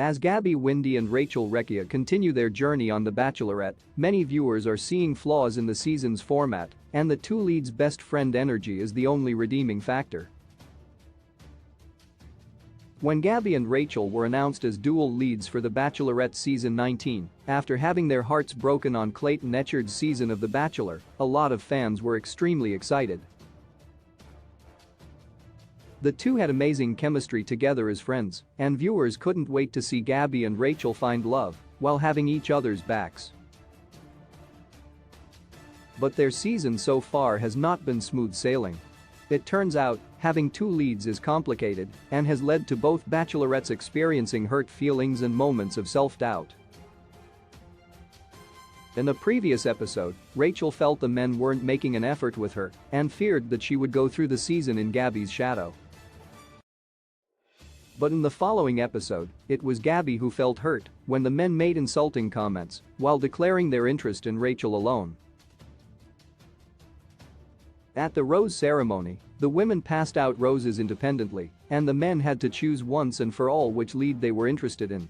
As Gabby, Wendy and Rachel Recchia continue their journey on The Bachelorette, many viewers are seeing flaws in the season's format, and the two leads' best friend energy is the only redeeming factor. When Gabby and Rachel were announced as dual leads for The Bachelorette Season 19, after having their hearts broken on Clayton Echard's season of The Bachelor, a lot of fans were extremely excited. The two had amazing chemistry together as friends, and viewers couldn't wait to see Gabby and Rachel find love while having each other's backs. But their season so far has not been smooth sailing. It turns out, having two leads is complicated and has led to both bachelorettes experiencing hurt feelings and moments of self-doubt. In a previous episode, Rachel felt the men weren't making an effort with her and feared that she would go through the season in Gabby's shadow. But in the following episode, it was Gabby who felt hurt when the men made insulting comments while declaring their interest in Rachel alone. At the rose ceremony, the women passed out roses independently, and the men had to choose once and for all which lead they were interested in.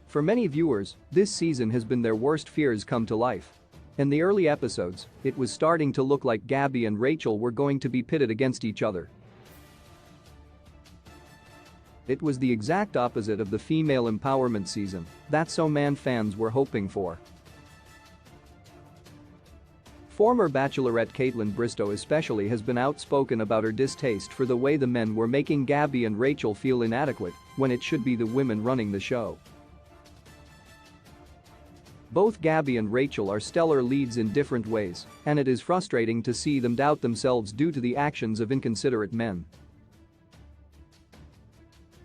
For many viewers, this season has been their worst fears come to life. In the early episodes, it was starting to look like Gabby and Rachel were going to be pitted against each other. It was the exact opposite of the female empowerment season that so many fans were hoping for. Former Bachelorette Kaitlyn Bristowe especially has been outspoken about her distaste for the way the men were making Gabby and Rachel feel inadequate when it should be the women running the show. Both Gabby and Rachel are stellar leads in different ways, and it is frustrating to see them doubt themselves due to the actions of inconsiderate men.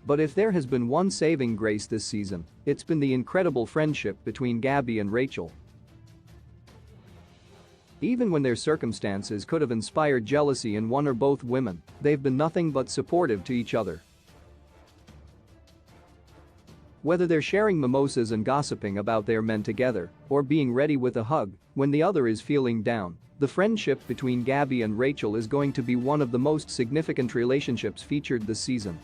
But if there has been one saving grace this season, it's been the incredible friendship between Gabby and Rachel. Even when their circumstances could have inspired jealousy in one or both women, they've been nothing but supportive to each other. Whether they're sharing mimosas and gossiping about their men together, or being ready with a hug when the other is feeling down, the friendship between Gabby and Rachel is going to be one of the most significant relationships featured this season.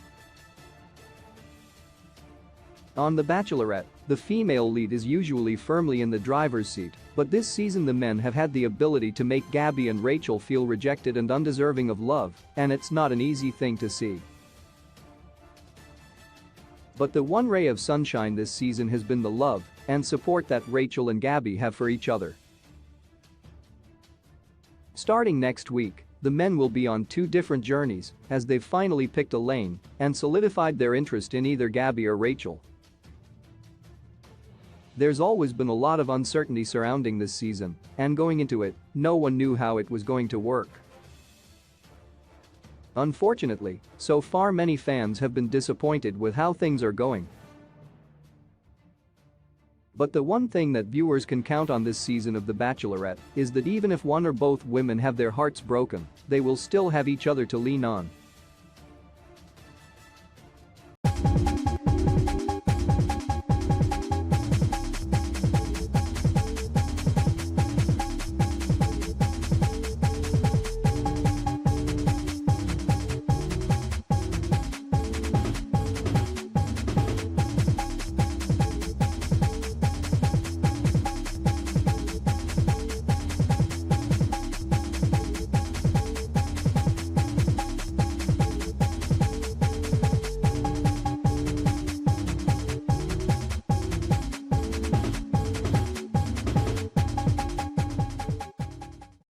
On The Bachelorette, the female lead is usually firmly in the driver's seat, but this season the men have had the ability to make Gabby and Rachel feel rejected and undeserving of love, and it's not an easy thing to see. But the one ray of sunshine this season has been the love and support that Rachel and Gabby have for each other. Starting next week, the men will be on two different journeys as they've finally picked a lane and solidified their interest in either Gabby or Rachel. There's always been a lot of uncertainty surrounding this season, and going into it, no one knew how it was going to work. Unfortunately, so far many fans have been disappointed with how things are going. But the one thing that viewers can count on this season of The Bachelorette is that even if one or both women have their hearts broken, they will still have each other to lean on